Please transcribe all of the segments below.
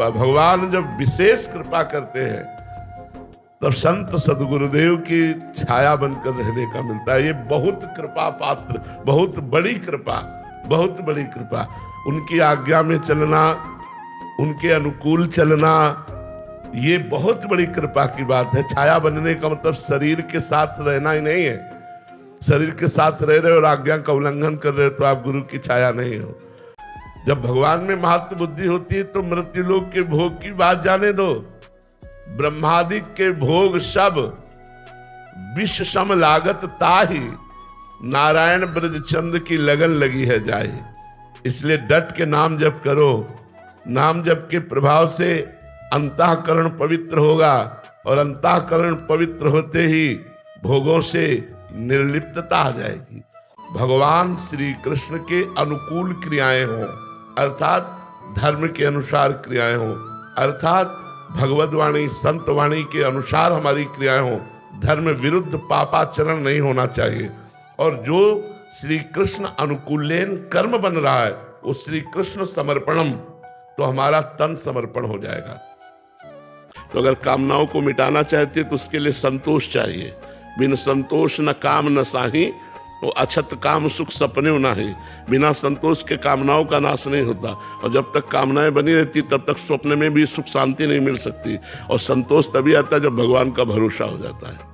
कृपा। भगवान जब विशेष कृपा करते हैं तब संत सदगुरुदेव की छाया बनकर रहने का मिलता है। ये बहुत कृपा पात्र, बहुत बड़ी कृपा, बहुत बड़ी कृपा। उनकी आज्ञा में चलना, उनके अनुकूल चलना, ये बहुत बड़ी कृपा की बात है। छाया बनने का मतलब शरीर के साथ रहना ही नहीं है। शरीर के साथ रह रहे और आज्ञा का उल्लंघन कर रहे हो तो आप गुरु की छाया नहीं हो। जब भगवान में महत्व बुद्धि होती है तो मृत्युलोक के भोग की बात जाने दो। ब्रह्मादिक के भोग सब विष सम लागत ताही, नारायण ब्रज चंद की लगन लगी है जाए। इसलिए डट के नाम जप करो। नाम जप के प्रभाव से अंतःकरण पवित्र होगा और अंतःकरण पवित्र होते ही भोगों से निर्लिप्तता आ जाएगी। भगवान श्री कृष्ण के अनुकूल क्रियाएं हों, अर्थात धर्म के अनुसार क्रियाएं हों, अर्थात भगवद्वाणी संतवाणी के अनुसार हमारी क्रियाएं हों। धर्म विरुद्ध पापाचरण नहीं होना चाहिए। और जो श्री कृष्ण अनुकूलेन कर्म बन रहा है वो श्री कृष्ण समर्पणम, तो हमारा तन समर्पण हो जाएगा। तो अगर कामनाओं को मिटाना चाहते हैं तो उसके लिए संतोष चाहिए। बिन संतोष न काम न साही, वो अछत काम सुख सपने ना ही। बिना संतोष के कामनाओं का नाश नहीं होता। और जब तक कामनाएं बनी रहती तब तक स्वप्न में भी सुख शांति नहीं मिल सकती। और संतोष तभी आता है जब भगवान का भरोसा हो जाता है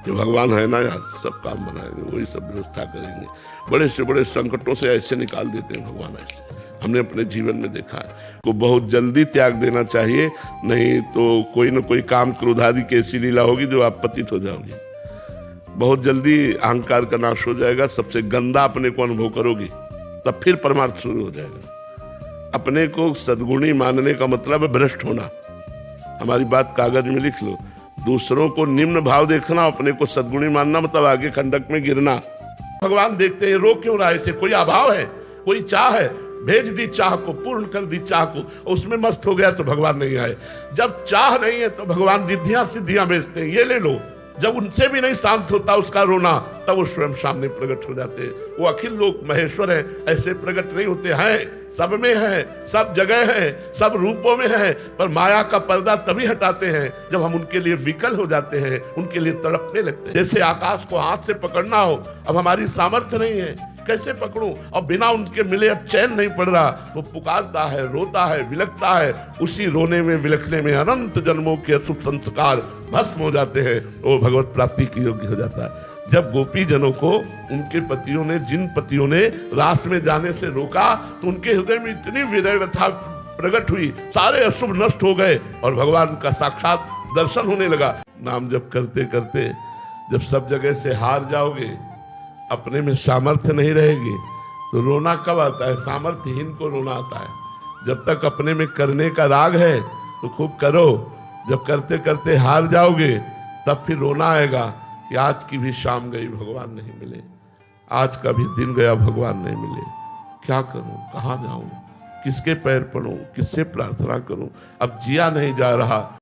कि भगवान है ना यार, सब काम बनाएंगे, वही सब व्यवस्था करेंगे। बड़े से बड़े संकटों से ऐसे निकाल देते हैं भगवान। ऐसे हमने अपने जीवन में देखा है। को बहुत जल्दी त्याग देना चाहिए, नहीं तो कोई न कोई काम क्रोध आदि की ऐसी लीला होगी जो आप पतित हो जाओगी। बहुत जल्दी अहंकार का नाश हो जाएगा। सबसे गंदा अपने को अनुभव करोगी तब फिर परमार्थ शुरू हो जाएगा। अपने को सद्गुणी मानने का मतलब है भ्रष्ट होना। हमारी बात कागज में लिख लो। दूसरों को निम्न भाव देखना, अपने को सद्गुणी मानना मतलब आगे खंडक में गिरना। भगवान देखते हैं रो क्यों रहा है इसे, कोई अभाव है, कोई चाह है, भेज दी चाह को, पूर्ण कर दी चाह को। उसमें मस्त हो गया तो भगवान नहीं आए। जब चाह नहीं है तो भगवान रिद्धियां सिद्धियां भेजते हैं, ये ले लो। जब उनसे भी नहीं शांत होता उसका रोना, तब वो स्वयं सामने प्रकट हो जाते हैं। वो अखिल लोक महेश्वर है, ऐसे प्रकट नहीं होते हैं। सब में है, सब जगह है, सब रूपों में है, पर माया का पर्दा तभी हटाते हैं जब हम उनके लिए विकल हो जाते हैं, उनके लिए तड़पने लगते हैं। जैसे आकाश को हाथ से पकड़ना हो, अब हमारी सामर्थ्य नहीं है, कैसे पकड़ूं? और बिना उनके मिले अब चैन नहीं पड़ रहा। वो पुकारता है, रोता है, विलखता है। उसी रोने में विलखने में अनंत जन्मों के अशुभ संस्कार भस्म हो जाते हैं। वो भगवत प्राप्ति की योग्य हो जाता है। जब गोपी जनों को उनके पतियों ने, जिन पतियों ने रास में जाने से रोका, तो उनके हृदय में इतनी विरह व्यथा प्रकट हुई, सारे अशुभ नष्ट हो गए और भगवान का साक्षात दर्शन होने लगा। नाम जप करते करते जब सब जगह से हार जाओगे, अपने में सामर्थ्य नहीं रहेगी, तो रोना कब आता है? सामर्थ्यहीन को रोना आता है। जब तक अपने में करने का राग है तो खूब करो। जब करते करते हार जाओगे तब फिर रोना आएगा कि आज की भी शाम गई, भगवान नहीं मिले। आज का भी दिन गया, भगवान नहीं मिले। क्या करूं, कहाँ जाऊं, किसके पैर पड़ूं, किससे प्रार्थना करूं? अब जिया नहीं जा रहा।